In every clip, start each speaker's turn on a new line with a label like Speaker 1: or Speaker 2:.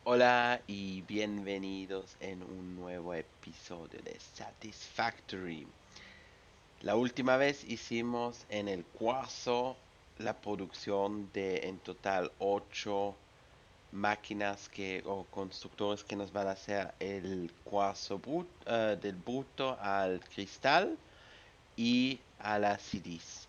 Speaker 1: Hola y bienvenidos en un nuevo episodio de Satisfactory. La última vez hicimos en el cuarzo la producción de en total 8 máquinas o constructores que nos van a hacer el cuarzo del bruto al cristal y a la silice.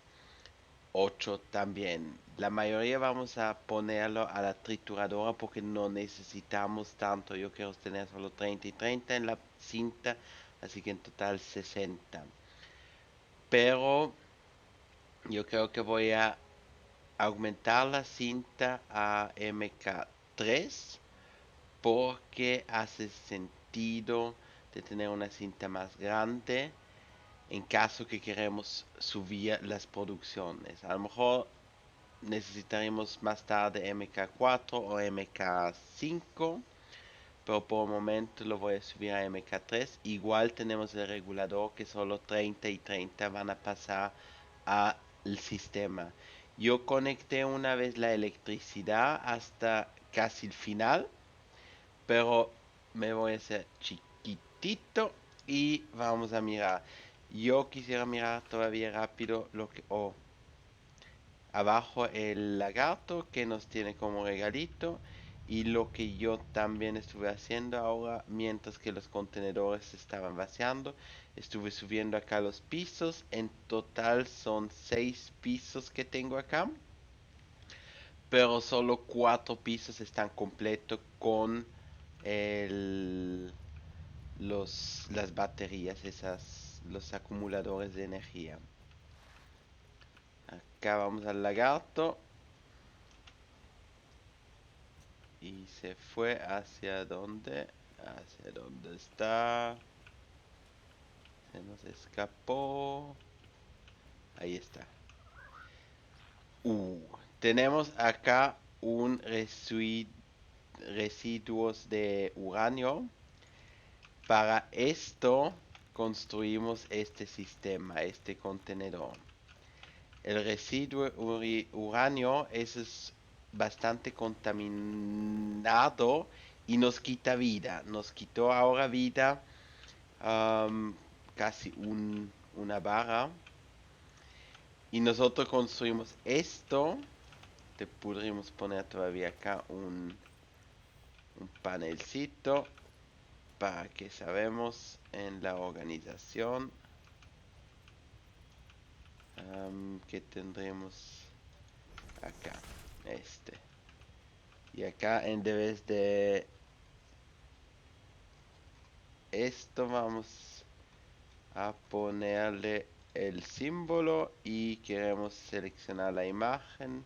Speaker 1: 8 también. La mayoría vamos a ponerlo a la trituradora porque no necesitamos tanto. Yo quiero tener solo 30 y 30 en la cinta, así que en total 60. Pero yo creo que voy a aumentar la cinta a MK3 porque hace sentido de tener una cinta más grande en caso que queremos subir las producciones. A lo mejor necesitaremos más tarde MK4 o MK5, pero por el momento lo voy a subir a MK3. Igual tenemos el regulador que solo 30 y 30 van a pasar al sistema. Yo conecté una vez la electricidad hasta casi el final, pero me voy a hacer chiquitito y vamos a mirar. Yo quisiera mirar todavía rápido lo que... abajo el lagarto que nos tiene como regalito y lo que yo también estuve haciendo ahora mientras que los contenedores se estaban vaciando, estuve subiendo acá los pisos. En total son 6 pisos que tengo acá, pero solo 4 pisos están completos con el, las baterías, los acumuladores de energía. Acá vamos al lagarto y se fue hacia donde, hacia donde está, se nos escapó, ahí está. Uh, Tenemos acá un residuos de uranio. Para esto construimos este sistema, este contenedor. El residuo uranio es bastante contaminado y nos quita vida. Nos quitó ahora vida, am, casi una barra. Y nosotros construimos esto. Te podríamos poner todavía acá un panelcito para que sabemos en la organización que tendremos acá. Este. Y acá en vez de esto vamos a ponerle el símbolo y queremos seleccionar la imagen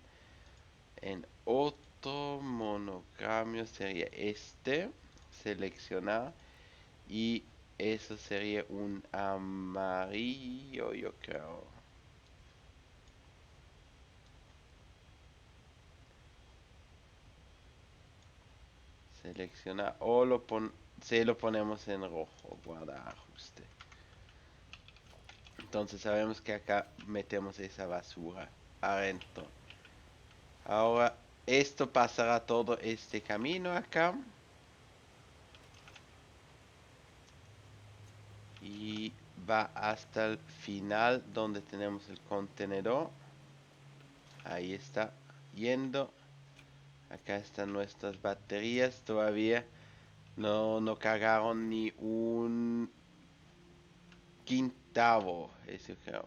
Speaker 1: en otro monogramio, sería este, seleccionar, y eso sería un amarillo, yo creo. Seleccionar o se lo ponemos en rojo, guardar ajuste. Entonces sabemos que acá metemos esa basura adentro. Ahora esto pasará todo este camino acá y va hasta el final donde tenemos el contenedor. Ahí está yendo. Acá están nuestras baterías. Todavía no cargaron ni un quintavo, eso creo.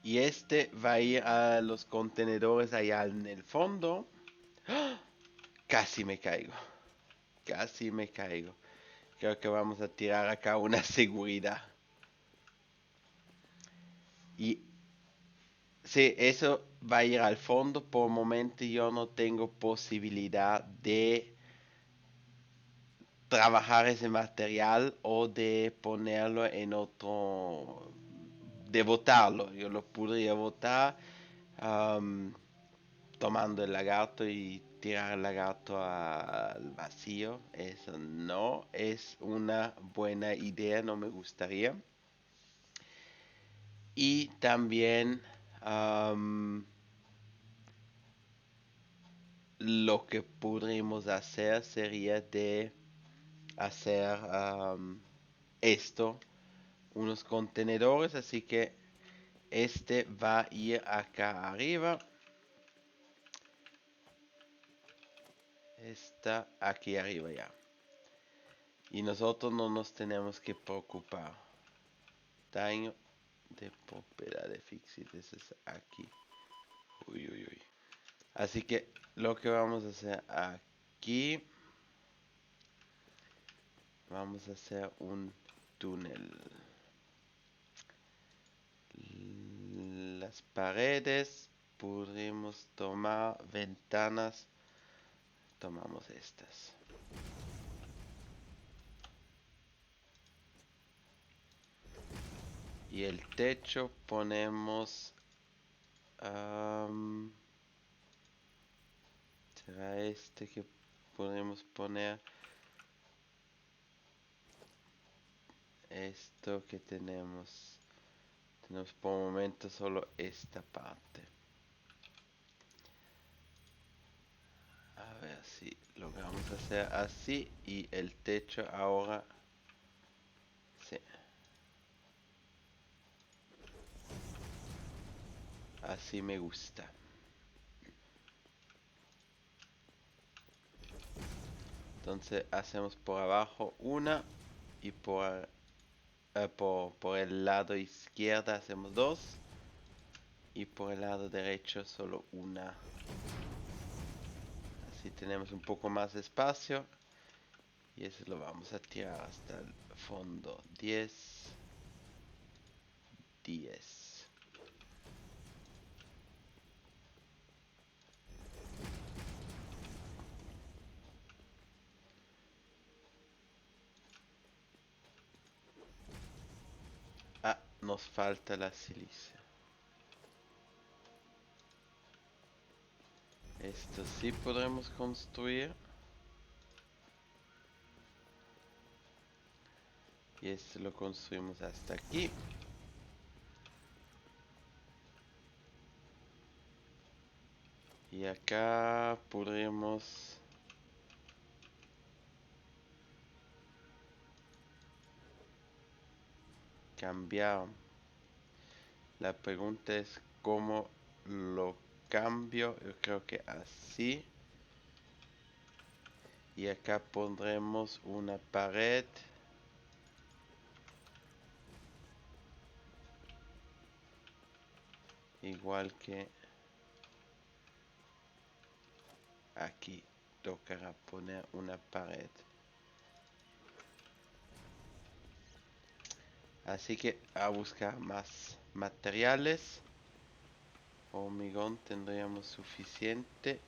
Speaker 1: Y este va a ir a los contenedores allá en el fondo. ¡Ah! Casi me caigo. Casi me caigo. Creo que vamos a tirar acá una seguridad. Y sí, eso va a ir al fondo. Por el momento yo no tengo posibilidad de trabajar ese material o de ponerlo en otro, de botarlo. Yo lo podría botar am, tomando el lagarto y tirar el lagarto al vacío. Eso no es una buena idea, no me gustaría. Y también am, lo que podríamos hacer sería de hacer esto, unos contenedores, así que este va a ir acá arriba. Está aquí arriba ya. Y nosotros no nos tenemos que preocupar. Daño de propiedad de Fixit, ese es aquí. Uy, uy, uy. Así que lo que vamos a hacer aquí, vamos a hacer un túnel. Las paredes, podremos tomar ventanas, tomamos estas. Y el techo ponemos... será este que podemos poner. Esto que tenemos. Tenemos por el momento solo esta parte. A ver si logramos hacer así. Y el techo ahora... sí. Así me gusta. Entonces hacemos por abajo una. Y por el lado izquierdo hacemos dos. Y por el lado derecho solo una. Así tenemos un poco más de espacio. Y eso lo vamos a tirar hasta el fondo. 10. 10. Ah, nos falta la silicia. Esto sí podremos construir. Y esto lo construimos hasta aquí. Y acá podremos cambiar. La pregunta es cómo lo cambio. Yo creo que así. Y acá pondremos una pared. Igual que aquí. Tocará poner una pared. Así que a buscar más materiales. Hormigón tendríamos suficiente.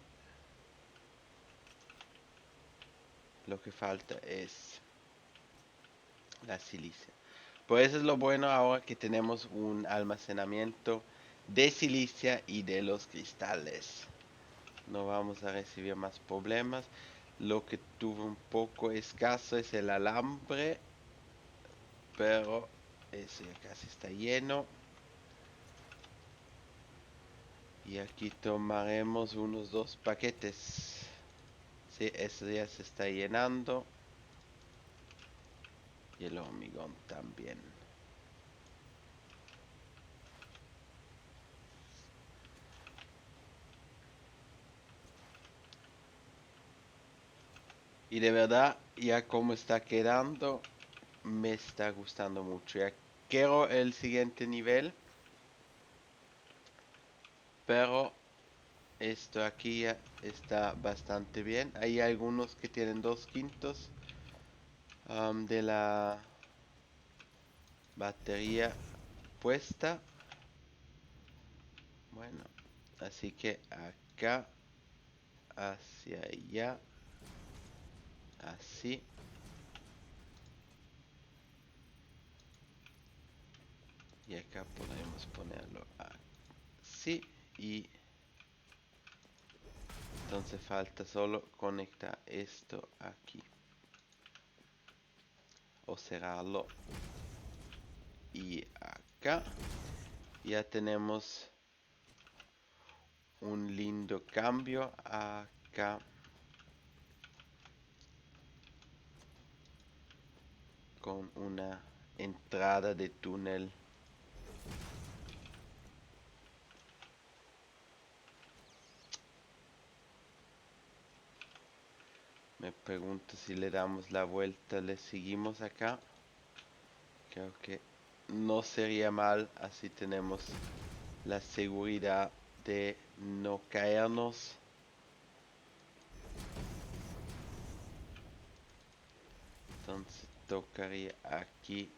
Speaker 1: Lo que falta es la silicia. Pues eso es lo bueno ahora que tenemos un almacenamiento de silicia y de los cristales. No vamos a recibir más problemas. Lo que tuvo un poco escaso es el alambre. Pero eso ya casi está lleno. Y aquí tomaremos unos 2 paquetes. Sí, eso ya se está llenando. Y el hormigón también. Y de verdad, ya como está quedando, me está gustando mucho. Ya quiero el siguiente nivel. Pero esto aquí ya está bastante bien. Hay algunos que tienen 2/5 de la batería puesta. Bueno, así que acá, hacia allá, así. Y acá podemos ponerlo así. Y entonces falta solo conectar esto aquí. O cerrarlo. Y acá ya tenemos un lindo cambio. acá con una entrada de túnel. Me pregunto si le damos la vuelta, le seguimos acá. Creo que no sería mal, así tenemos la seguridad de no caernos. Entonces tocaría aquí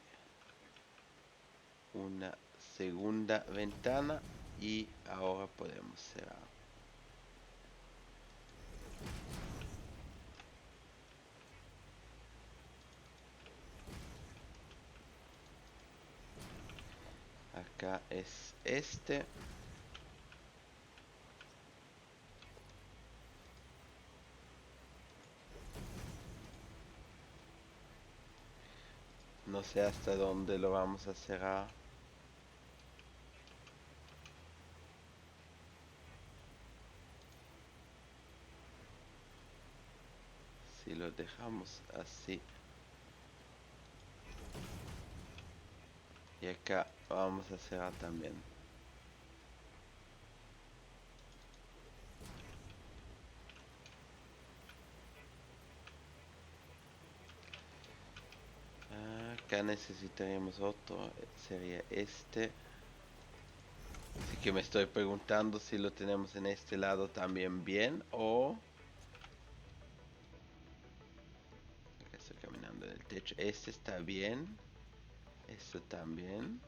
Speaker 1: una segunda ventana y ahora podemos cerrar. Acá es este. No sé hasta dónde lo vamos a cerrar. Si lo dejamos así. Y acá vamos a cerrar también. Acá necesitaríamos otro. Sería este. Así que me estoy preguntando si lo tenemos en este lado también bien o... Acá estoy caminando en el techo. Este está bien. Esto también.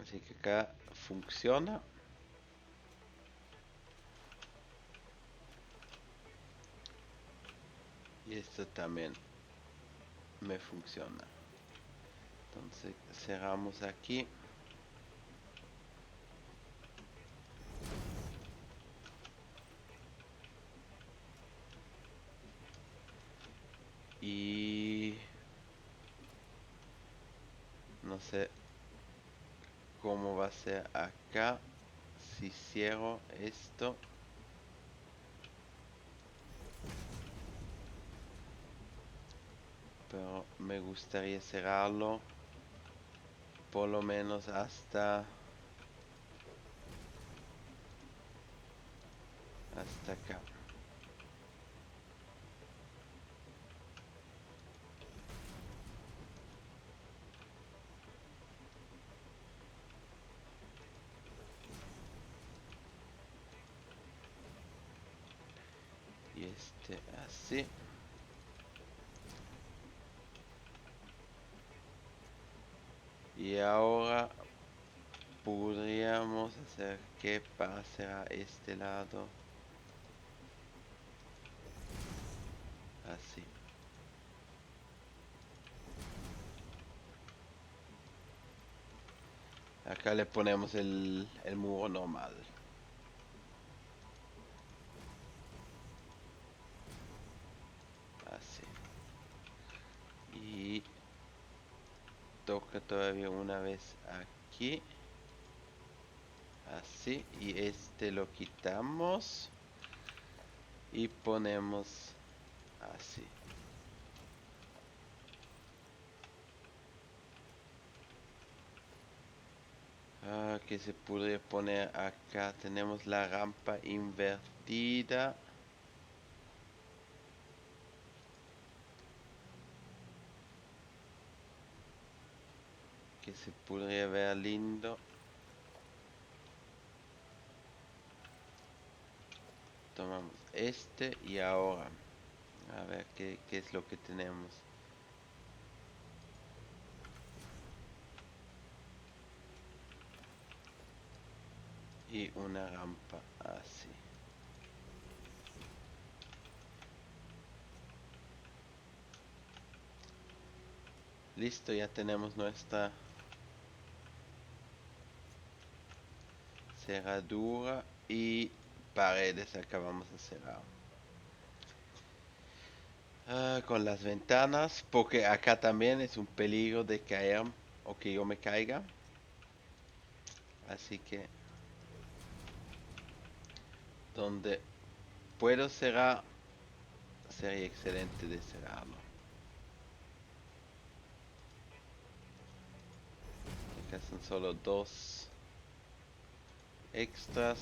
Speaker 1: Así que acá funciona. Y esto también me funciona. Entonces cerramos aquí. Y no sé cómo va a ser acá si cierro esto. Pero me gustaría cerrarlo por lo menos hasta acá. Y este así. Y ahora podríamos hacer que pase a este lado. Así. Acá le ponemos el muro normal. Así. Y toca todavía una vez aquí. Así. Y este lo quitamos. Y ponemos así. Que se podría poner acá. Tenemos la rampa invertida. Que se podría ver lindo. Tomamos este y ahora. A ver qué es lo que tenemos. Y una rampa así. Listo, ya tenemos nuestra cerradura y paredes. Acá vamos a cerrar. Con las ventanas, porque acá también es un peligro de caer o que yo me caiga. Así que donde puedo cerrar, sería excelente de cerrarlo. Acá son solo 2 extras.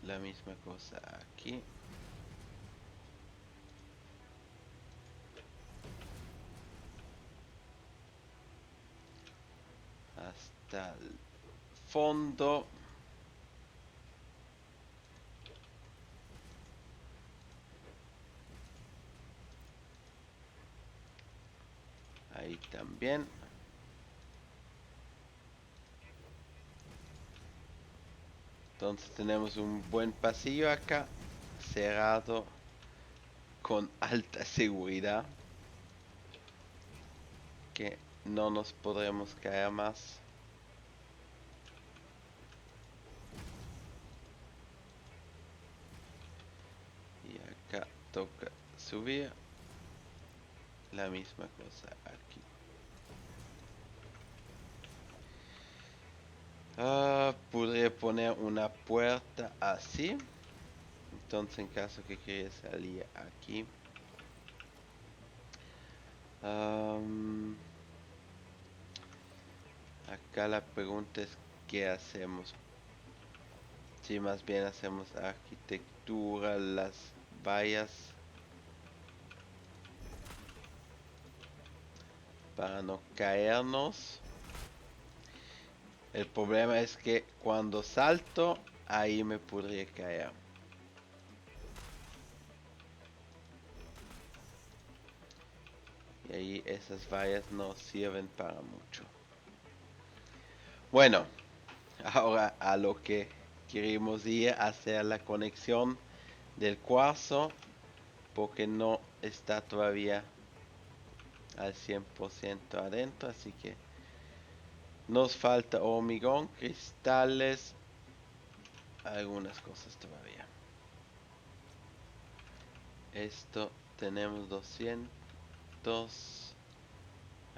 Speaker 1: La misma cosa aquí. Hasta el fondo. Ahí también. Entonces tenemos un buen pasillo acá, cerrado con alta seguridad, que no nos podremos caer más. Y acá toca subir. La misma cosa aquí. Podría poner una puerta así. Entonces en caso que quiera salir aquí. Acá la pregunta es ¿qué hacemos? Si más bien hacemos arquitectura, las vallas para no caernos. El problema es que cuando salto, ahí me podría caer. Y ahí esas vallas no sirven para mucho. Bueno, ahora a lo que queremos ir a hacer la conexión del cuarzo, porque no está todavía al 100% adentro, así que nos falta hormigón, cristales, algunas cosas todavía. Esto tenemos 200.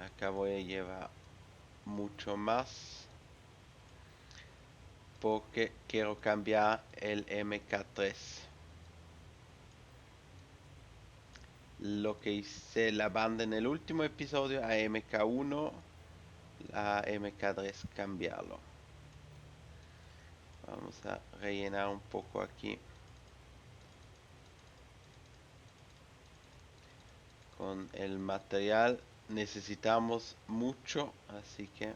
Speaker 1: Acá voy a llevar mucho más porque quiero cambiar el MK3. Lo que hice la banda en el último episodio a MK1, a MK3 cambiarlo. Vamos a rellenar un poco aquí con el material. Necesitamos mucho, así que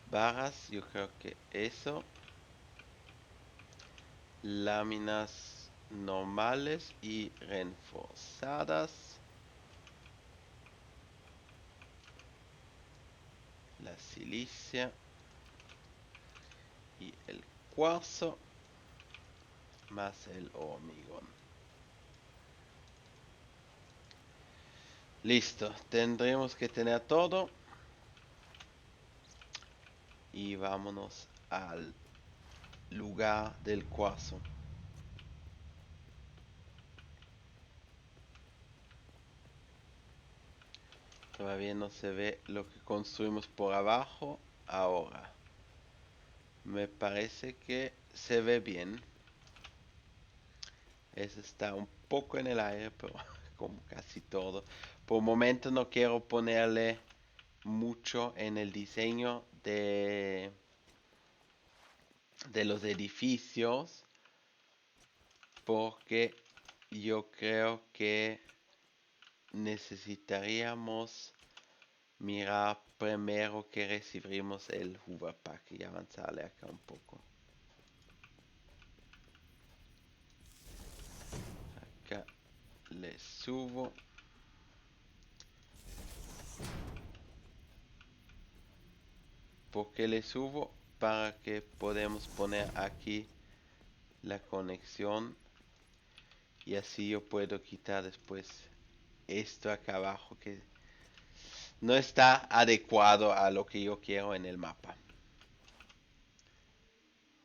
Speaker 1: barras, yo creo que eso. Láminas normales y reforzadas. La silicia y el cuarzo más el hormigón. Listo, tendremos que tener todo. Y vámonos al lugar del cuarzo. Todavía no se ve lo que construimos por abajo. Ahora, me parece que se ve bien. Eso está un poco en el aire, pero como casi todo. Por el momento no quiero ponerle mucho en el diseño de los edificios, porque yo creo que necesitaríamos mirar primero que recibimos el Hoover Pack y avanzarle acá un poco. Acá le subo. ¿Por qué le subo? Para que podamos poner aquí la conexión y así yo puedo quitar después esto acá abajo que no está adecuado a lo que yo quiero en el mapa.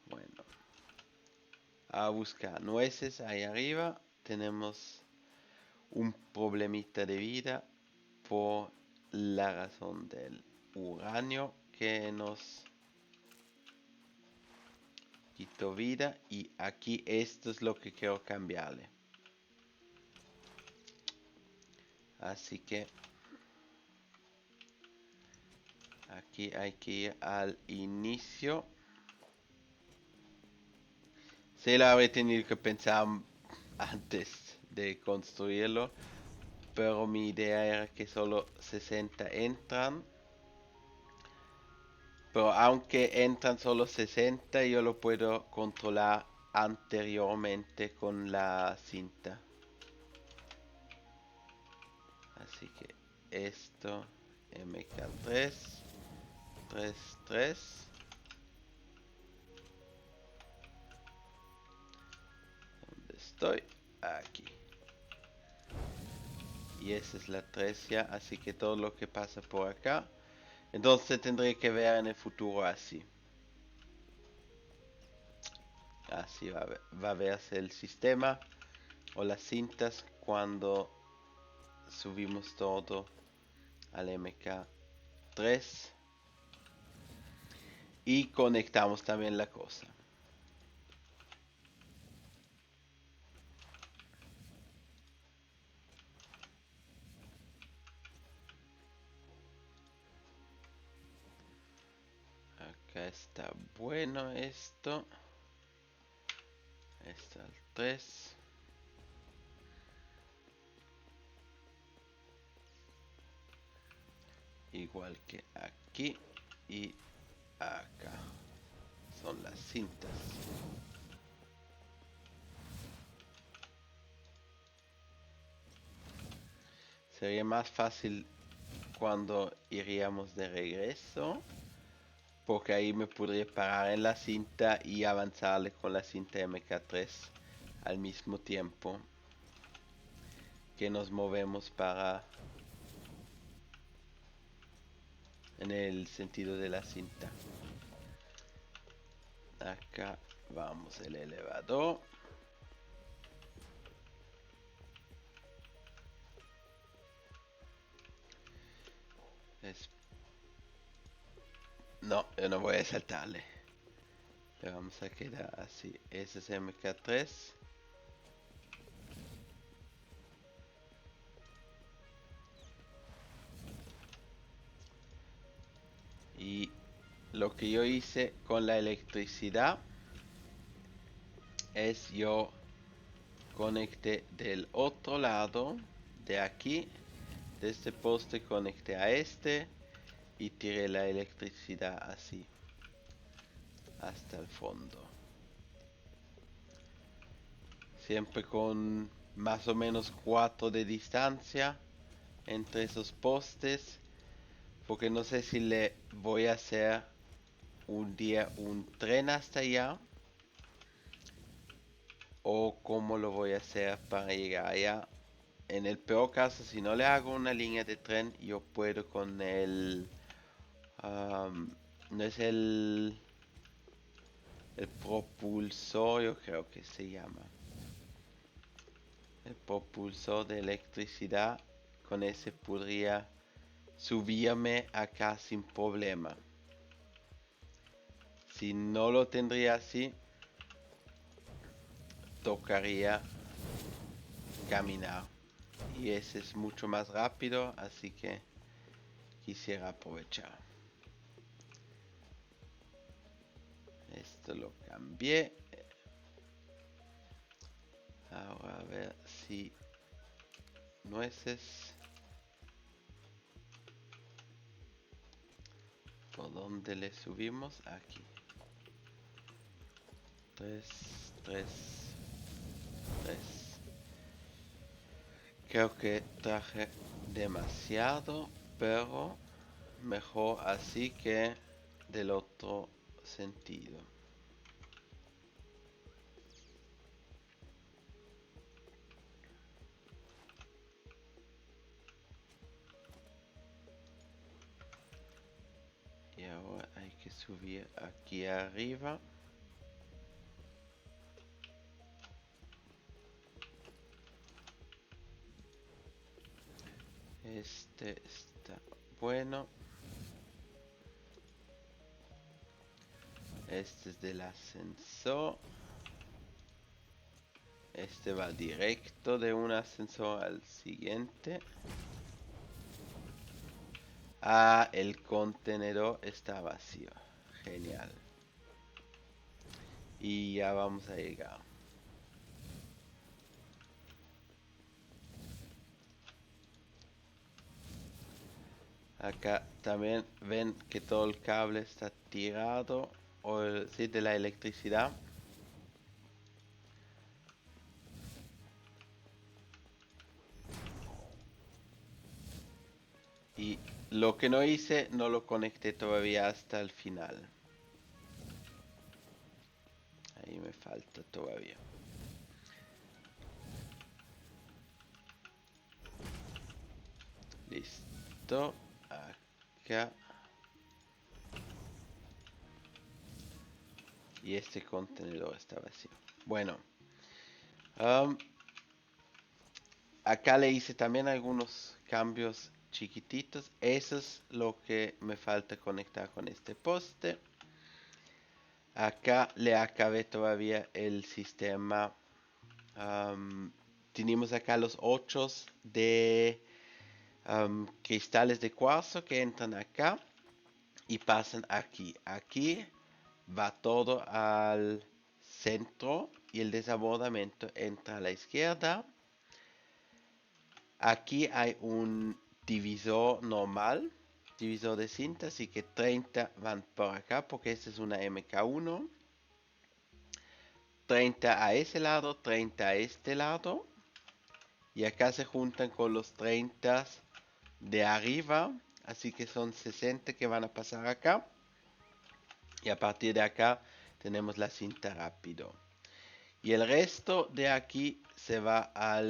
Speaker 1: Bueno, a buscar nueces ahí arriba. Tenemos un problemita de vida por la razón del uranio que nos quito vida y aquí esto es lo que quiero cambiarle. Así que aquí hay que ir al inicio. Se lo habría tenido que pensar antes de construirlo, pero mi idea era que solo 60 entran. Pero aunque entran solo 60, yo lo puedo controlar anteriormente con la cinta. Así que esto, MK3, 3, 3. ¿Dónde estoy? Aquí. Y esa es la 3 ya, así que todo lo que pasa por acá. Entonces tendré que ver en el futuro así. Así va a verse el sistema o las cintas cuando subimos todo al MK3 y conectamos también la cosa. Acá está bueno esto. Está el 3. Igual que aquí y acá. Son las cintas. Sería más fácil cuando iríamos de regreso, porque ahí me podría parar en la cinta y avanzarle con la cinta MK3 al mismo tiempo que nos movemos para en el sentido de la cinta. Acá vamos el elevador. No, yo no voy a saltarle. Le vamos a quedar así. Ese es MK3. Y lo que yo hice con la electricidad es yo conecté del otro lado, de aquí, de este poste conecté a este y tiré la electricidad así hasta el fondo. Siempre con más o menos 4 de distancia entre esos postes, porque no sé si le voy a hacer un día un tren hasta allá o cómo lo voy a hacer para llegar allá. En el peor caso, si no le hago una línea de tren, yo puedo con el no es el propulsor, yo creo que se llama el propulsor de electricidad. Con ese podría subirme acá sin problema. Si no lo tendría así, tocaría caminar. Y ese es mucho más rápido, así que quisiera aprovechar. Esto lo cambié. Ahora a ver si nueces. ¿Por dónde le subimos? Aquí. 3, 3, 3. Creo que traje demasiado, pero mejor así que del otro sentido. Y ahora hay que subir aquí arriba. Este está bueno. Este es del ascensor. Este va directo de un ascensor al siguiente. Ah, el contenedor está vacío. Genial. Y ya vamos a llegar. Acá también ven que todo el cable está tirado. O sí, de la electricidad. Y lo que no hice, no lo conecté todavía hasta el final. Ahí me falta todavía. Listo. Acá. Y este contenedor está vacío. Bueno. Acá le hice también algunos cambios chiquititos. Eso es lo que me falta conectar con este poste. Acá le acabé todavía el sistema. Tenemos acá los 8 de cristales de cuarzo que entran acá y pasan aquí. Aquí va todo al centro y el desabordamiento entra a la izquierda. Aquí hay un divisor normal, divisor de cinta, así que 30 van por acá porque esta es una MK1. 30 a ese lado, 30 a este lado. Y acá se juntan con los 30 de arriba, así que son 60 que van a pasar acá. Y a partir de acá tenemos la cinta rápido. Y el resto de aquí se va a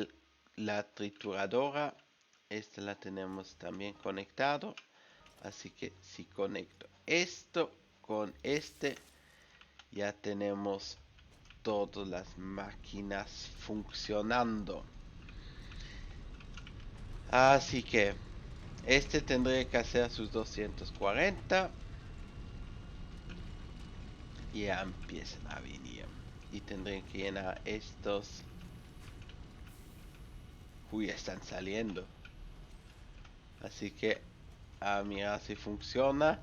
Speaker 1: la trituradora. Esta la tenemos también conectado. Así que si conecto esto con este, ya tenemos todas las máquinas funcionando. Así que este tendría que hacer sus 240. Y ya empiezan a venir. Y tendré que llenar estos. Uy, ya están saliendo. Así que a mirar si funciona.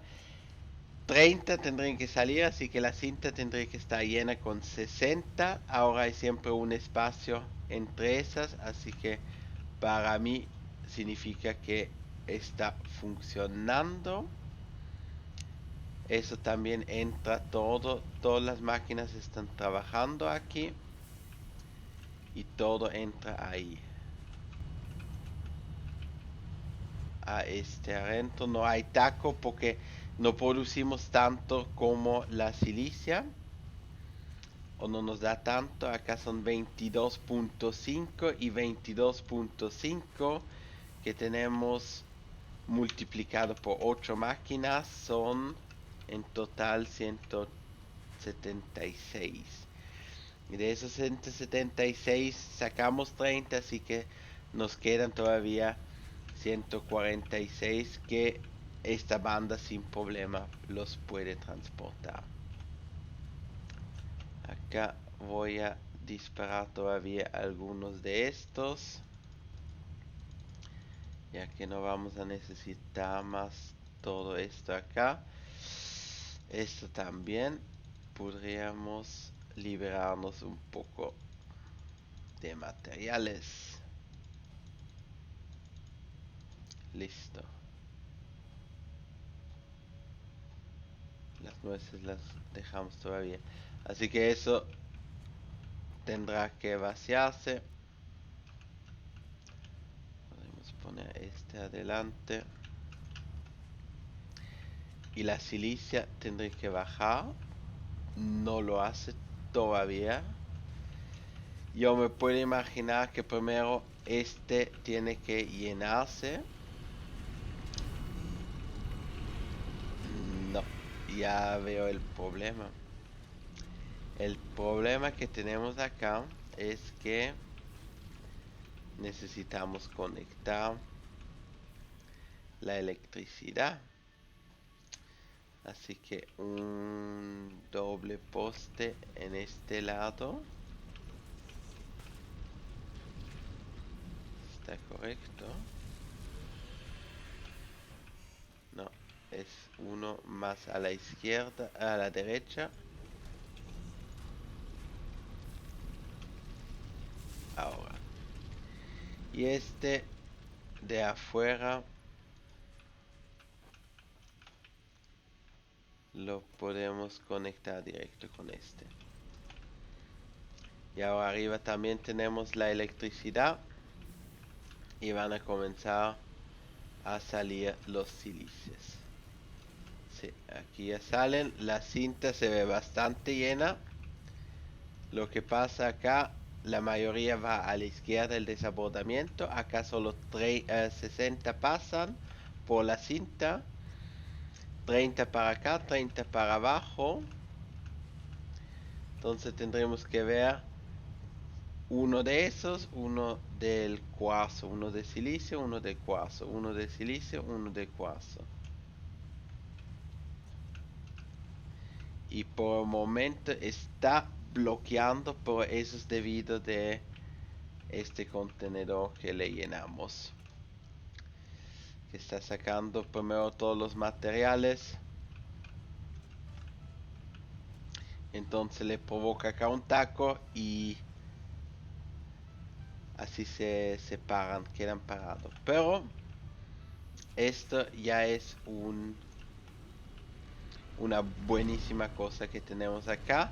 Speaker 1: 30 tendrían que salir, así que la cinta tendría que estar llena con 60. Ahora hay siempre un espacio entre esas, así que para mí significa que está funcionando. Eso también entra todo, todas las máquinas están trabajando aquí y todo entra ahí. A este adentro no hay taco porque no producimos tanto como la silicia o no nos da tanto. Acá son 22.5 y 22.5 que tenemos multiplicado por 8 máquinas son en total 176. Y de esos 176 sacamos 30, así que nos quedan todavía 146 que esta banda sin problema los puede transportar. Acá voy a disparar todavía algunos de estos, ya que no vamos a necesitar más todo esto acá. Esto también podríamos liberarnos un poco de materiales. Listo. Las nueces las dejamos todavía. Así que eso tendrá que vaciarse. Podemos poner este adelante. Y la silicia tendré que bajar. No lo hace todavía. Yo me puedo imaginar que primero este tiene que llenarse. No, ya veo el problema. El problema que tenemos acá es que necesitamos conectar la electricidad. Así que un doble poste en este lado. ¿Está correcto? No, es uno más a la izquierda, a la derecha. Ahora. Y este de afuera lo podemos conectar directo con este. Y ahora arriba también tenemos la electricidad. Y van a comenzar a salir los silicios. Sí, aquí ya salen. La cinta se ve bastante llena. Lo que pasa acá, la mayoría va a la izquierda del desabordamiento. Acá solo 60 pasan por la cinta. 30 para acá, 30 para abajo. Entonces tendremos que ver uno de esos, uno del cuarzo, uno de silicio, uno de cuarzo, uno de silicio, uno de cuarzo. Y por el momento está bloqueando, pero eso es debido de este contenedor que le llenamos, que está sacando primero todos los materiales. Entonces le provoca acá un taco y así se separan, quedan parados. Pero esto ya es una buenísima cosa que tenemos acá.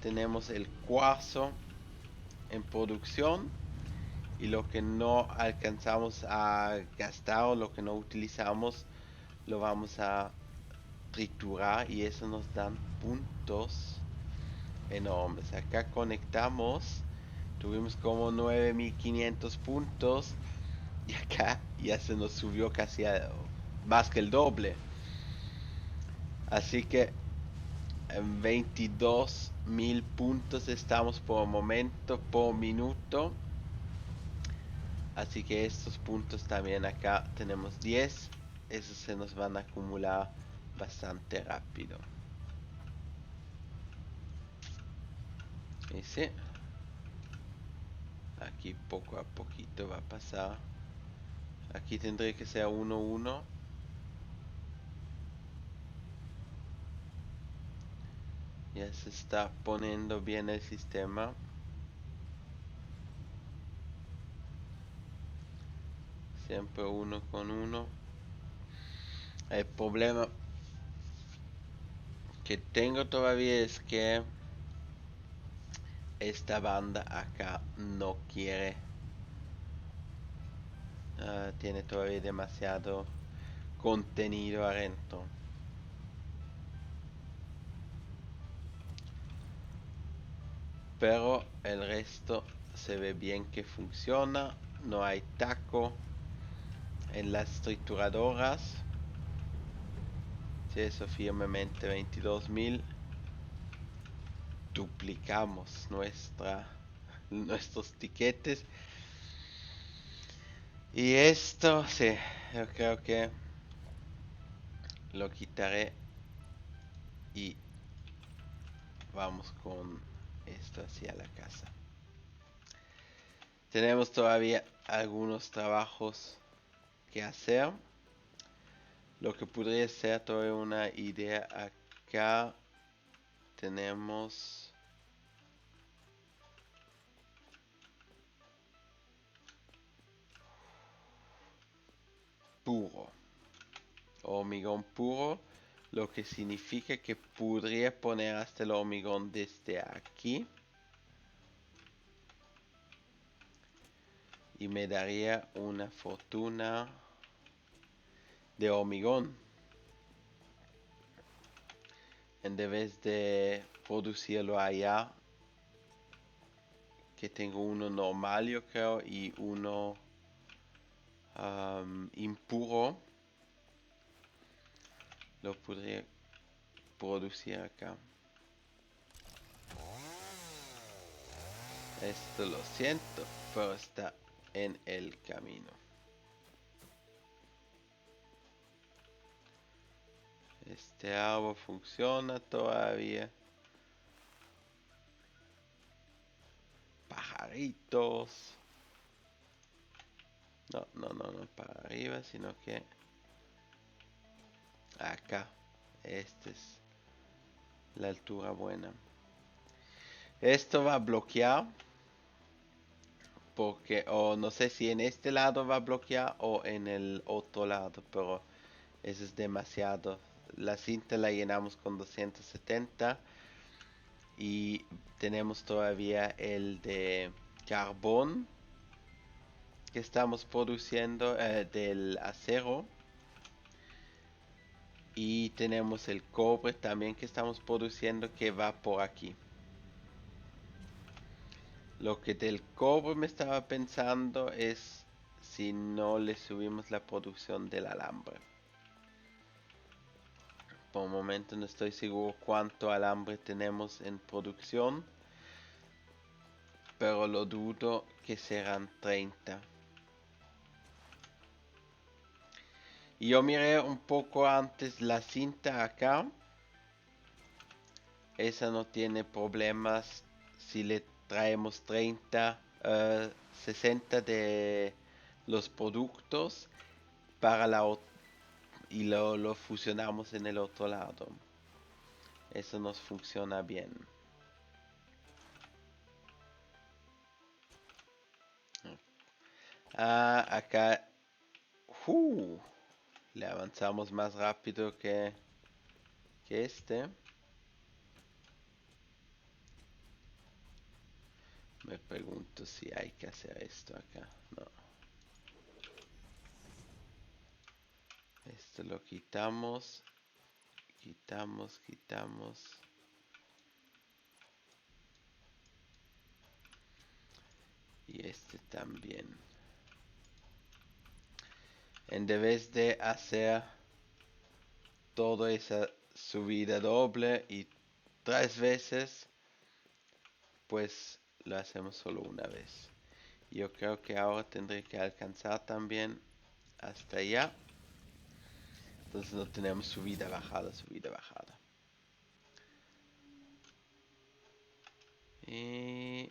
Speaker 1: Tenemos el cuarzo en producción. Y lo que no alcanzamos a gastar o lo que no utilizamos lo vamos a triturar y eso nos dan puntos enormes. Acá conectamos, tuvimos como 9500 puntos y acá ya se nos subió casi más que el doble. Así que en 22.000 puntos estamos por momento, por minuto. Así que estos puntos también acá tenemos 10. Esos se nos van a acumular bastante rápido. Y sí, aquí poco a poquito va a pasar. Aquí tendría que ser 1-1. Ya se está poniendo bien el sistema. Siempre uno con uno. El problema que tengo todavía es que esta banda acá no quiere. Tiene todavía demasiado contenido adentro. Pero el resto se ve bien que funciona. No hay taco en las trituradoras. Si eso firmemente 22.000. Duplicamos nuestros tiquetes. Y esto, sí, yo creo que lo quitaré y vamos con esto hacia la casa. Tenemos todavía algunos trabajos que hacer. Lo que podría ser todavía una idea acá. Tenemos puro, hormigón puro, lo que significa que podría poner hasta el hormigón desde aquí y me daría una fortuna de hormigón en vez de producirlo allá, que tengo uno normal yo creo y uno impuro. Lo podría producir acá. Esto lo siento, pero está en el camino. Este árbol funciona todavía. Pajaritos. No, no, no, no para arriba, sino que acá. Esta es la altura buena. Esto va a bloquear. Porque, o no sé si en este lado va a bloquear o en el otro lado, pero eso es demasiado. La cinta la llenamos con 270 y tenemos todavía el de carbón que estamos produciendo del acero y tenemos el cobre también que estamos produciendo que va por aquí. Lo que del cobre me estaba pensando es si no le subimos la producción del alambre. Por el momento no estoy seguro cuánto alambre tenemos en producción, pero lo dudo que serán 30. Y yo miré un poco antes la cinta acá. Esa no tiene problemas si le traemos 30, 60 de los productos para y lo fusionamos en el otro lado. Eso nos funciona bien. Acá le avanzamos más rápido que este. Me pregunto si hay que hacer esto acá. No. Esto lo quitamos. Quitamos. Y este también. En vez de hacer toda esa subida doble y 3 veces, pues lo hacemos solo una vez. Yo creo que ahora tendré que alcanzar también hasta allá. Entonces no tenemos subida, bajada. Y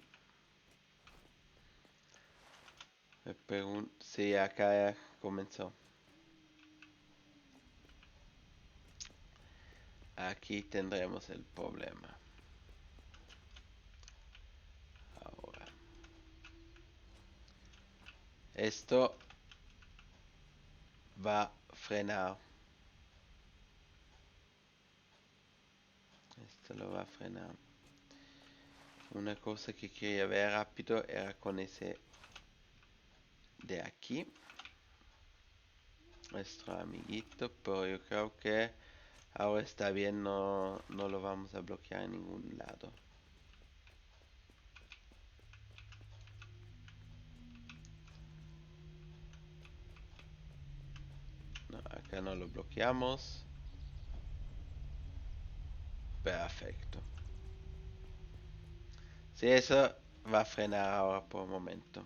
Speaker 1: me pregunto si acá ya comenzó. Aquí tendremos el problema. Ahora. Esto va a frenar. Esto lo va a frenar. Una cosa que quería ver rápido era con ese de aquí. Nuestro amiguito, pero yo creo que ahora está bien, no lo vamos a bloquear en ningún lado. No, acá no lo bloqueamos. Perfecto. Sí, eso va a frenar ahora por un momento.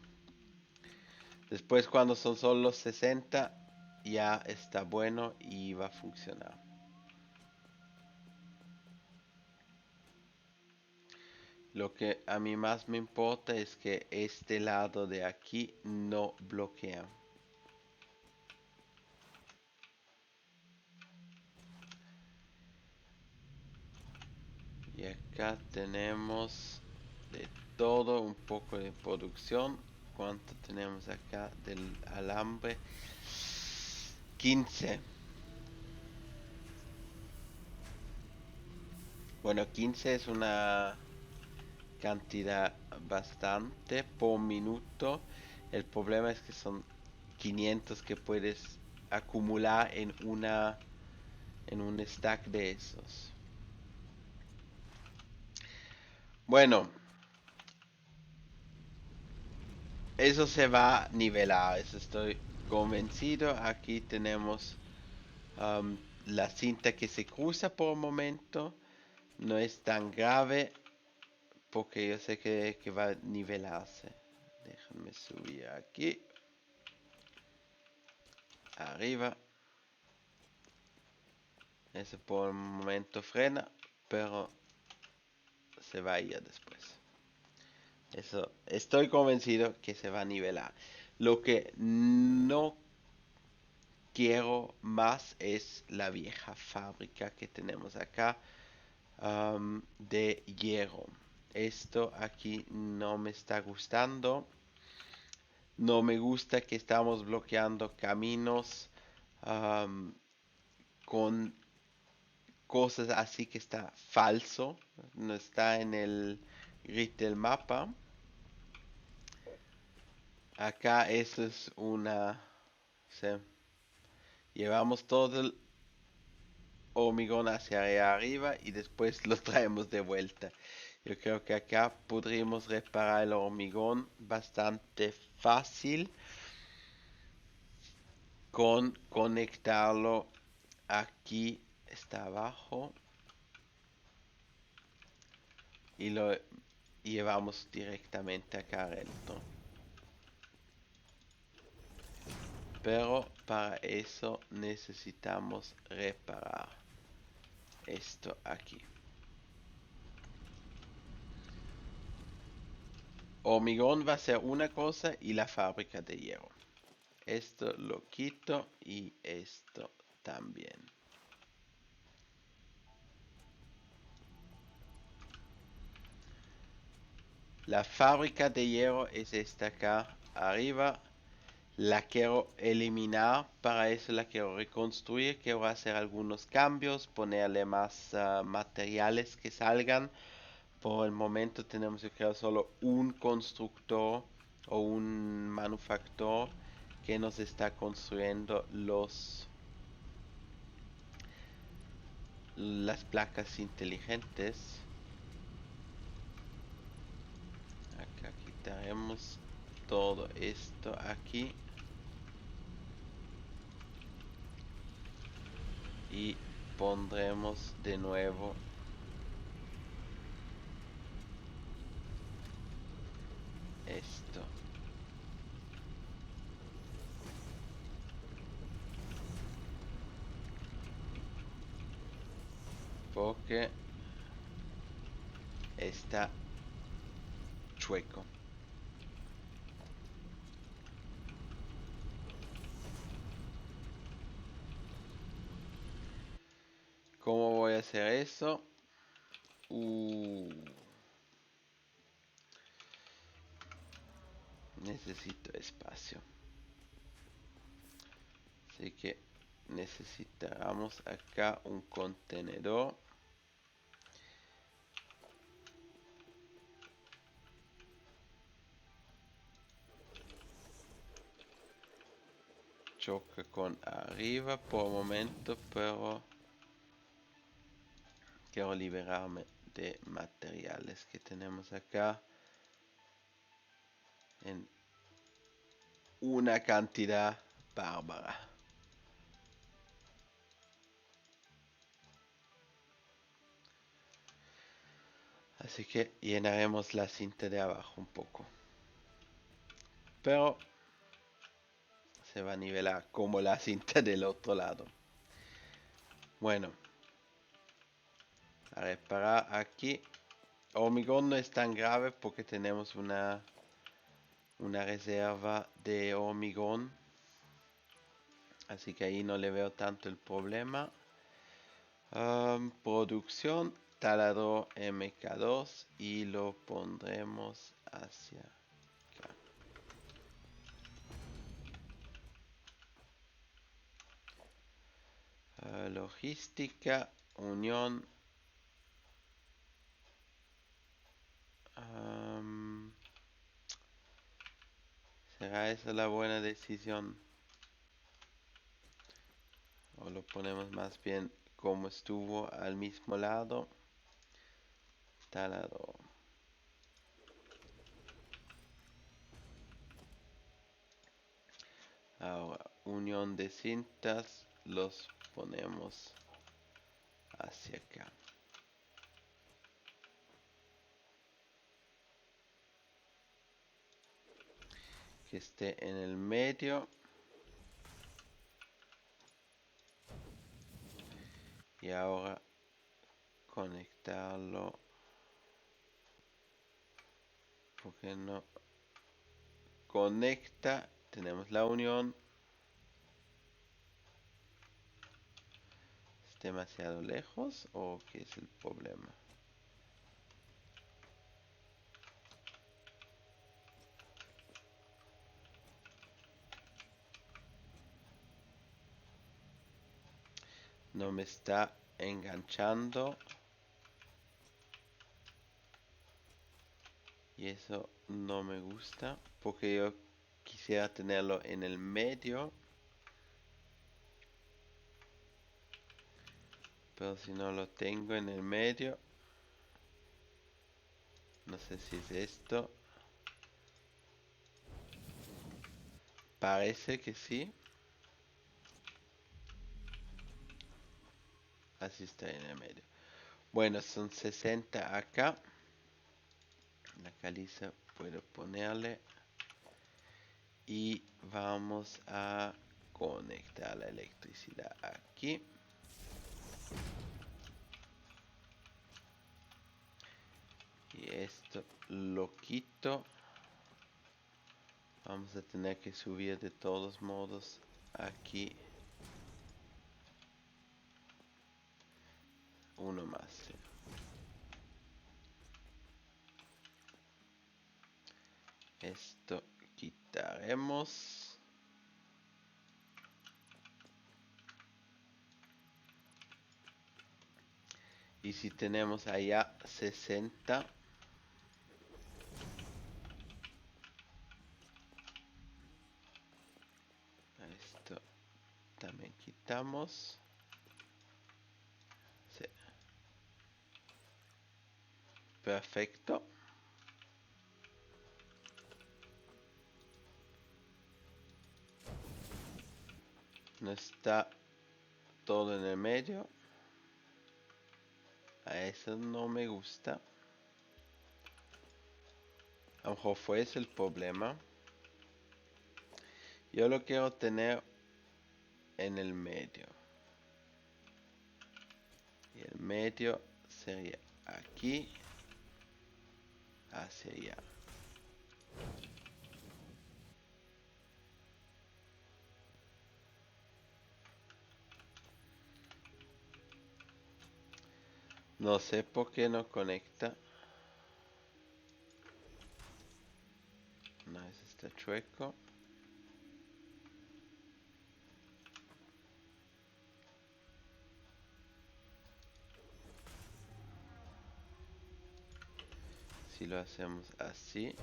Speaker 1: Después cuando son solo 60 ya está bueno y va a funcionar. Lo que a mí más me importa es que este lado de aquí no bloquea. Y acá tenemos de todo un poco de producción. ¿Cuánto tenemos acá del alambre? 15. Bueno, 15 es una cantidad bastante por minuto. El problema es que son 500 que puedes acumular en un stack de esos. Bueno, eso se va a nivelar, eso estoy convencido. Aquí tenemos la cinta que se cruza por un momento. No es tan grave porque yo sé que va a nivelarse. Déjenme subir aquí. Arriba. Ese por el momento frena, pero se va a ir después. Eso, estoy convencido que se va a nivelar. Lo que no quiero más es la vieja fábrica que tenemos acá, de hierro. Esto aquí no me está gustando. No me gusta que estamos bloqueando caminos, con cosas así que está falso. No está en el grid del mapa. Acá eso es una... O sea, llevamos todo el hormigón hacia allá arriba y después lo traemos de vuelta. Yo creo que acá podríamos reparar el hormigón bastante fácil con conectarlo aquí, está abajo, y lo llevamos directamente acá adentro. Pero para eso necesitamos reparar esto aquí. Hormigón va a ser una cosa y la fábrica de hierro. Esto lo quito y esto también. La fábrica de hierro es esta acá arriba. La quiero eliminar, para eso la quiero reconstruir. Quiero hacer algunos cambios, ponerle más materiales que salgan. Por el momento tenemos, yo creo, solo un constructor o un manufactor que nos está construyendo las placas inteligentes. Acá quitaremos todo esto aquí y pondremos de nuevo esto. Porque está chueco. ¿Cómo voy a hacer eso? Necesito espacio. Así que necesitamos acá un contenedor. Choca con arriba por momento, pero quiero liberarme de materiales que tenemos acá en una cantidad bárbara. Así que llenaremos la cinta de abajo un poco. Pero se va a nivelar como la cinta del otro lado. Bueno, a reparar aquí. Hormigón no es tan grave porque tenemos una reserva de hormigón. Así que ahí no le veo tanto el problema. Producción taladro MK2 y lo pondremos hacia acá. Logística, unión. ¿Será esa la buena decisión? O lo ponemos más bien como estuvo al mismo lado. Taladro. Ahora, unión de cintas, los ponemos hacia acá. Que esté en el medio. Y ahora conectarlo. ¿Por qué no conecta? Tenemos la unión. ¿Es demasiado lejos o qué es el problema? No me está enganchando. Y eso no me gusta. Porque yo quisiera tenerlo en el medio. Pero si no lo tengo en el medio. No sé si es esto. Parece que sí. Así está en el medio. Bueno, son 60 acá. La caliza puedo ponerle. Y vamos a conectar la electricidad aquí. Y esto lo quito. Vamos a tener que subir de todos modos aquí uno más. ¿Sí? Esto quitaremos. Y si tenemos allá 60. Esto también quitamos. Sí. Perfecto. No está todo en el medio. A eso no me gusta. A lo mejor fue ese el problema. Yo lo quiero tener en el medio. Y el medio sería aquí hacia allá. No sé por qué no conecta. No, ese está chueco. Si lo hacemos así,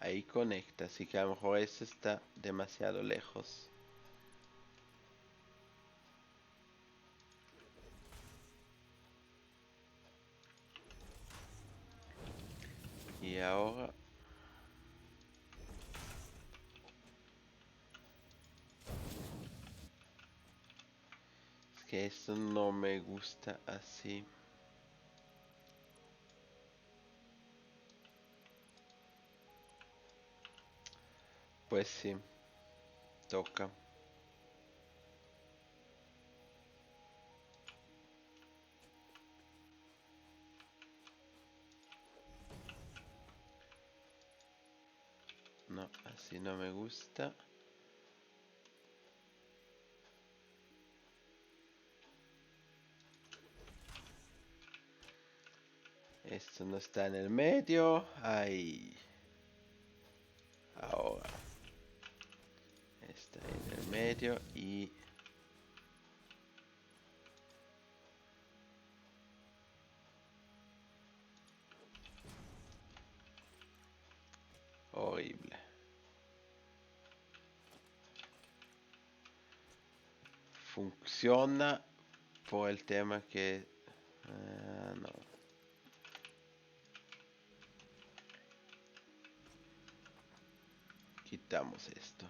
Speaker 1: ahí conecta, así que a lo mejor ese está demasiado lejos. Y ahora es que esto no me gusta así. Pues sí, toca. No, así no me gusta. Esto no está en el medio. Ahí. Ahora. Está en el medio y... horrible. Funciona por el tema que... no. Quitamos esto.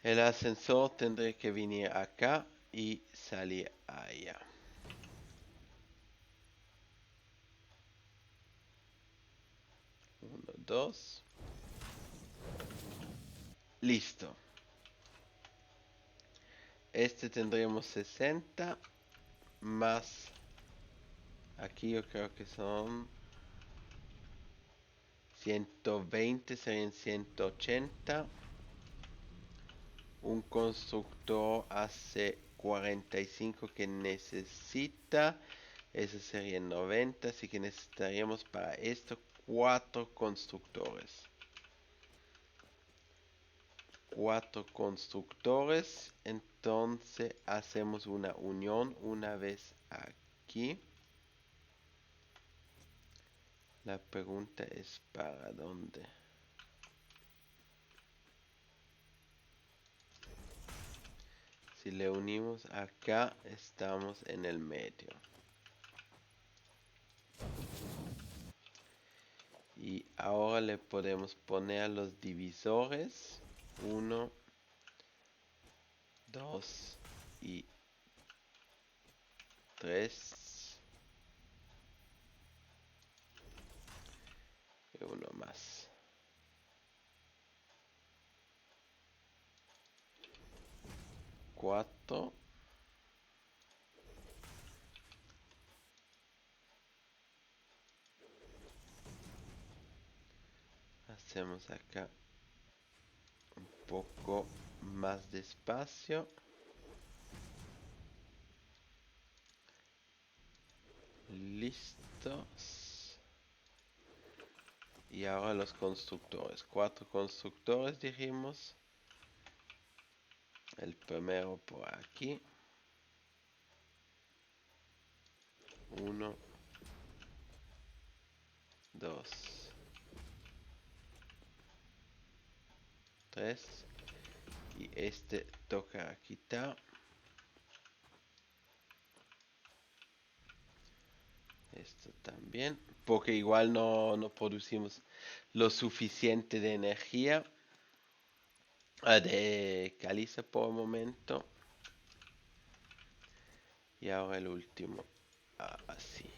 Speaker 1: El ascensor tendré que venir acá y salir allá. 1, 2. Listo. Este tendríamos 60 más, aquí yo creo que son 120, serían 180. Un constructor hace 45 que necesita. Ese sería 90, así que necesitaríamos para esto 4 constructores. 4 constructores. Entonces hacemos una unión una vez aquí. La pregunta es ¿para dónde? Si le unimos acá, estamos en el medio. Y ahora le podemos poner los divisores. 1, 2 y 3. Y uno más. 4. Hacemos acá un poco más despacio. Listos. Y ahora los constructores. 4 constructores dijimos. El primero por aquí. 1, 2, 3. Y este toca quitar. Esto también. Porque igual no producimos lo suficiente de energía. De caliza por el momento. Y ahora el último. Así.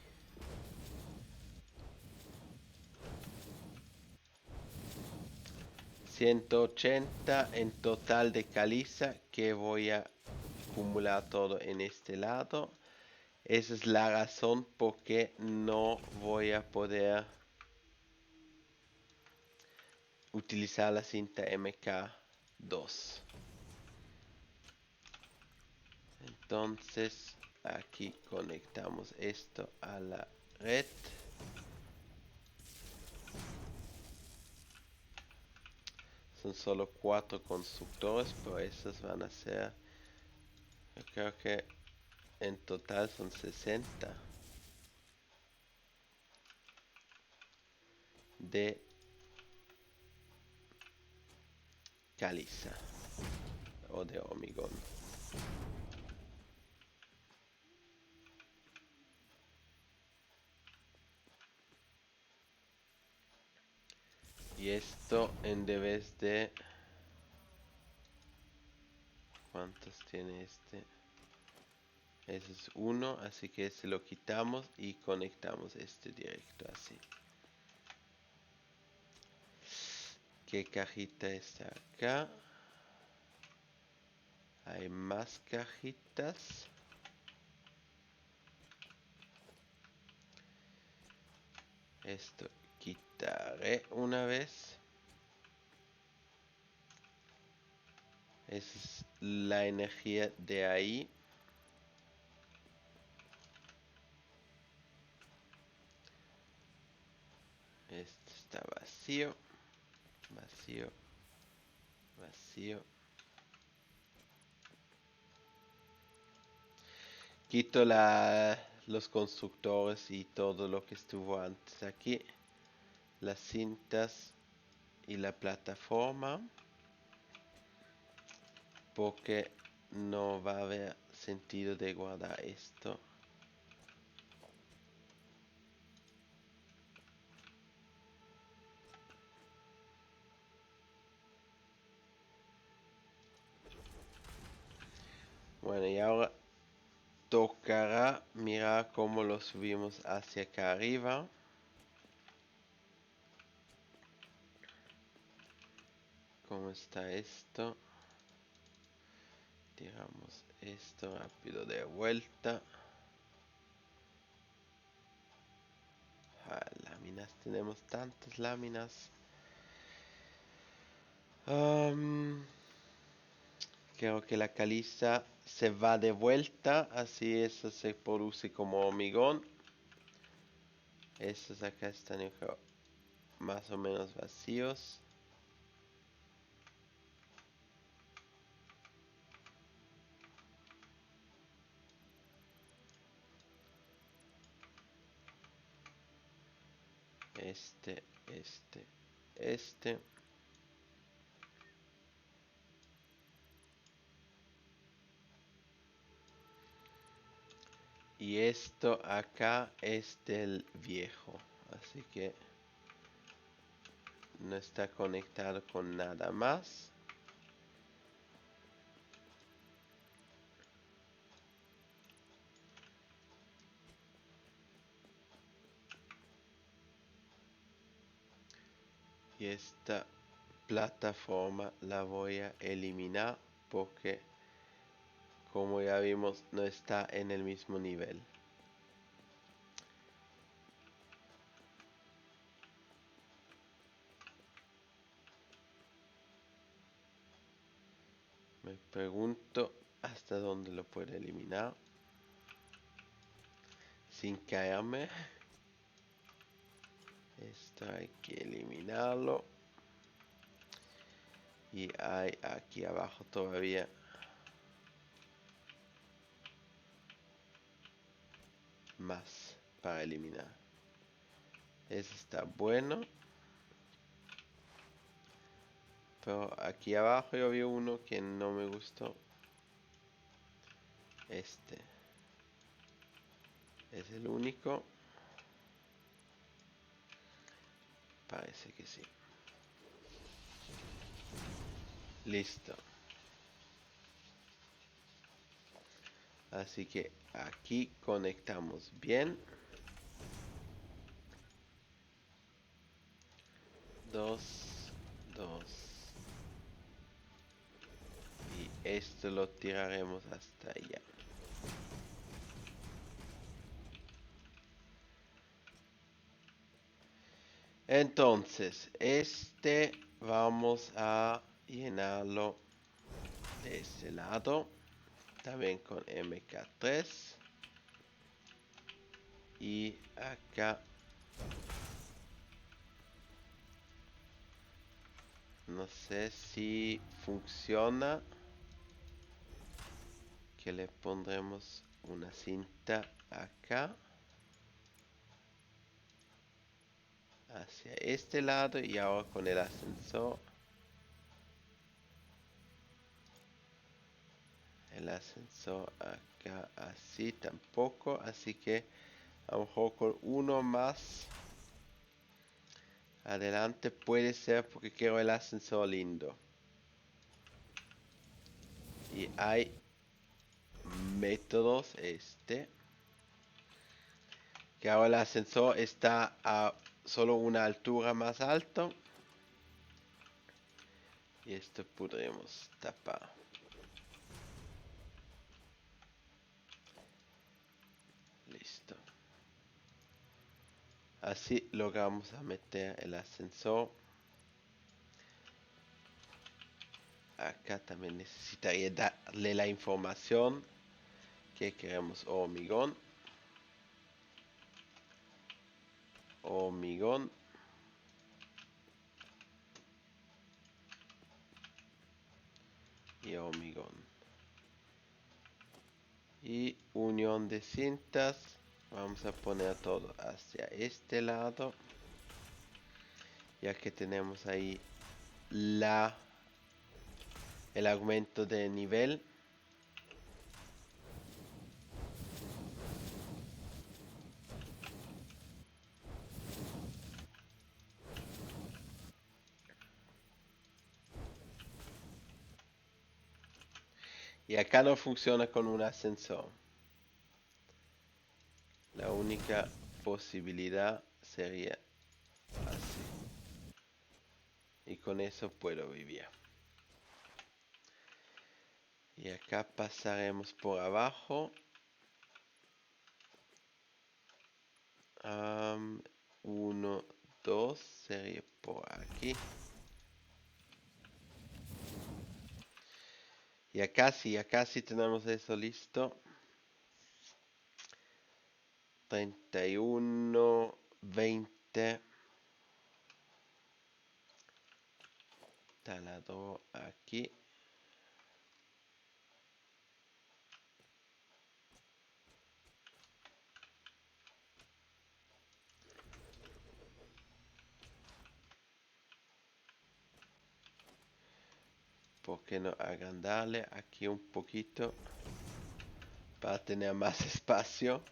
Speaker 1: 180 en total de caliza que voy a acumular todo en este lado. Esa es la razón por qué no voy a poder utilizar la cinta MK2. Entonces aquí conectamos esto a la red. Son solo 4 constructores, pero estos van a ser, yo creo que en total son 60 de caliza o de hormigón. Y esto en vez de... ¿Cuántos tiene este? Ese es 1, así que se lo quitamos y conectamos este directo así. ¿Qué cajita está acá? Hay más cajitas. Esto quitaré una vez. Esa es la energía de ahí. Este está vacío. Vacío. Vacío. Quito los constructores y todo lo que estuvo antes aquí. Las cintas y la plataforma. Porque no va a haber sentido de guardar esto. Bueno, y ahora tocará mirar cómo lo subimos hacia acá arriba. ¿Cómo está esto? Tiramos esto rápido de vuelta. Láminas, tenemos tantas láminas. Creo que la caliza se va de vuelta, así eso se produce como hormigón. Estos acá están más o menos vacíos. Este. Y esto acá es del viejo, así que no está conectado con nada más. Y esta plataforma la voy a eliminar porque, como ya vimos, no está en el mismo nivel. Me pregunto hasta dónde lo puedo eliminar sin caerme. Esto hay que eliminarlo. Y hay aquí abajo todavía más para eliminar. Ese está bueno. Pero aquí abajo yo vi uno que no me gustó. Este es el único. Parece que sí. Listo. Así que aquí conectamos bien. 2, 2. Y esto lo tiraremos hasta allá. Entonces, este vamos a llenarlo de este lado. También con MK3. Y acá no sé si funciona. Que le pondremos una cinta acá. Hacia este lado y ahora con el ascensor. El ascensor acá así tampoco. Así que a lo mejor con uno más adelante puede ser porque quiero el ascensor lindo. Y hay métodos que ahora el ascensor está a solo una altura más alto. Y esto podremos tapar. Listo. Así logramos a meter el ascensor. Acá también necesitaría darle la información que queremos hormigón. Hormigón. Y hormigón. Y unión de cintas. Vamos a poner todo hacia este lado. Ya que tenemos ahí el aumento de nivel. Y acá no funciona con un ascensor. La única posibilidad sería así. Y con eso puedo vivir. Y acá pasaremos por abajo. 1, 2 sería por aquí. Ya casi tenemos eso listo. 31, 20. Taladro aquí. ¿Por qué no agrandarle aquí un poquito para tener más espacio?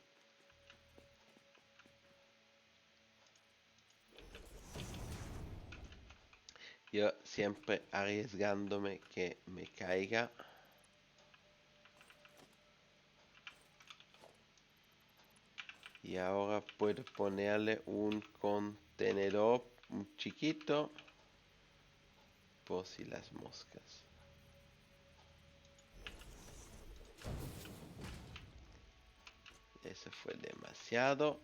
Speaker 1: Yo siempre arriesgándome que me caiga. Y ahora puedo ponerle un contenedor chiquito por si las moscas. Eso fue demasiado.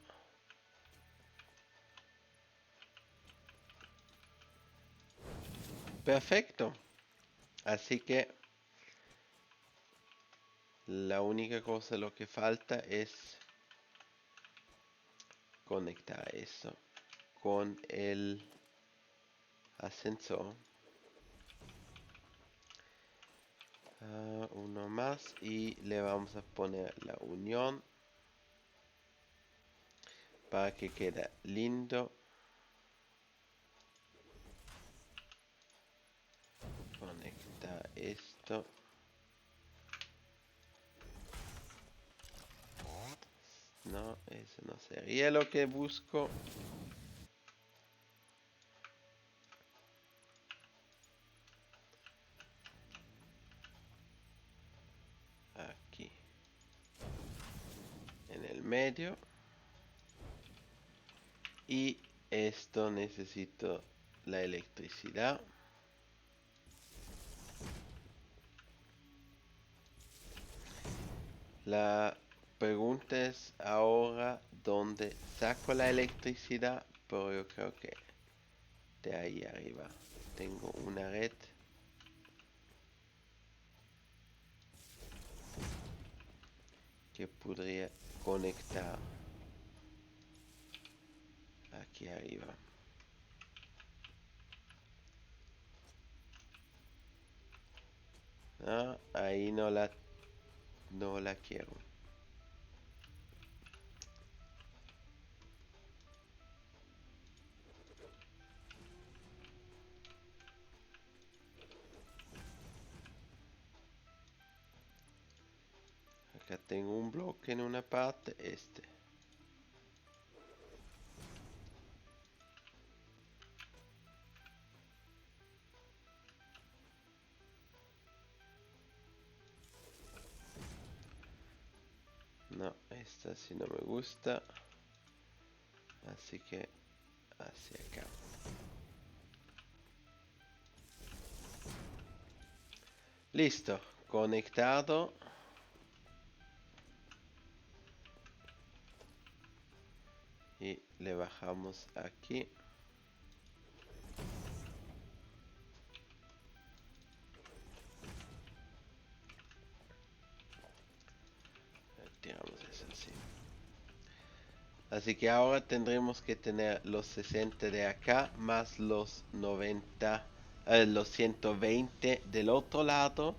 Speaker 1: Perfecto. Así que la única cosa lo que falta es conectar eso con el ascensor. Uno más y le vamos a poner la unión para que quede lindo. Conecta esto. No, eso no sería lo que busco. Aquí. En el medio. Y esto necesito la electricidad. La pregunta es ahora dónde saco la electricidad, pero yo creo que de ahí arriba tengo una red que podría conectar aquí arriba. Ah, ahí no la quiero. Acá tengo un bloque en una parte, este. No, esta sí no me gusta. Así que hacia acá. Listo, conectado. Y le bajamos aquí. Tiramos eso así. Así que ahora tendremos que tener los 60 de acá más los 90, los 120 del otro lado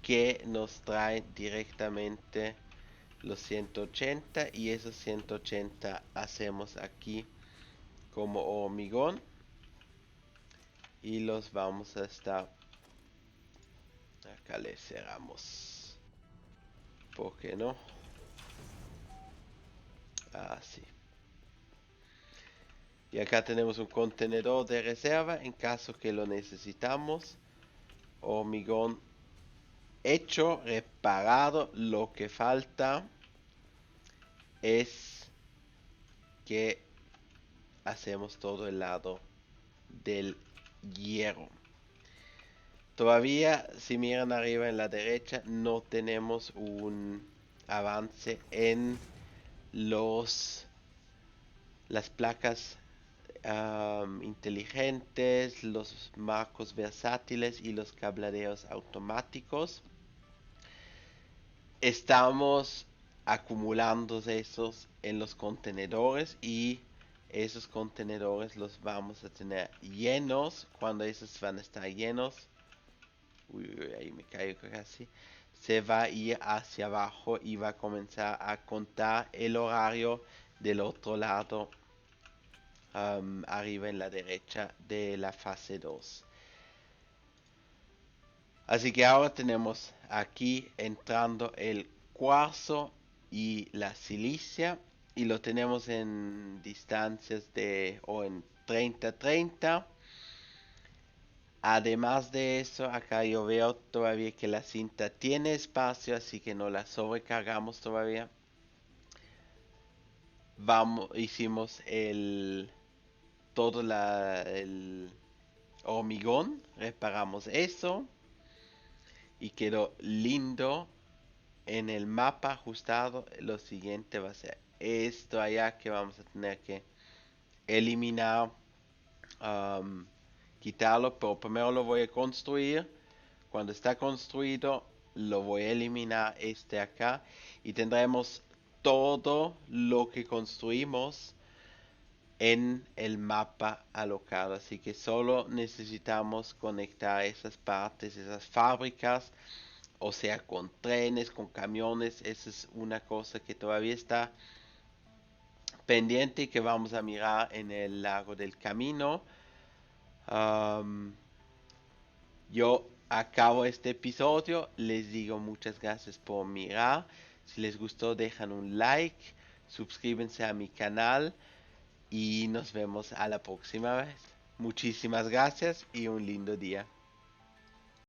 Speaker 1: que nos traen directamente los 180 y esos 180 hacemos aquí como hormigón y los vamos a estar acá le cerramos, ¿por qué no? Así. Y acá tenemos un contenedor de reserva en caso que lo necesitamos. Hormigón hecho, reparado. Lo que falta es que hacemos todo el lado del hierro. Todavía, si miran arriba en la derecha, no tenemos un avance en los las placas inteligentes, los marcos versátiles y los cableados automáticos. Estamos acumulando esos en los contenedores y esos contenedores los vamos a tener llenos. Cuando esos van a estar llenos, ahí me caigo casi, se va a ir hacia abajo y va a comenzar a contar el horario del otro lado, arriba en la derecha de la fase 2. Así que ahora tenemos aquí entrando el cuarzo y la silicia y lo tenemos en distancias de o en 30-30. Además de eso, acá yo veo todavía que la cinta tiene espacio, así que no la sobrecargamos todavía. Hicimos todo el hormigón, reparamos eso y quedó lindo. En el mapa ajustado, lo siguiente va a ser esto allá que vamos a tener que eliminar, um, quitarlo, pero primero lo voy a construir. Cuando está construido, lo voy a eliminar este acá y tendremos todo lo que construimos en el mapa alocado. Así que solo necesitamos conectar esas partes, esas fábricas, o sea, con trenes, con camiones. Esa es una cosa que todavía está pendiente y que vamos a mirar en el lago del camino. Um, yo acabo este episodio, les digo muchas gracias por mirar. Si les gustó, dejan un like, suscríbanse a mi canal y nos vemos a la próxima vez. Muchísimas gracias y un lindo día.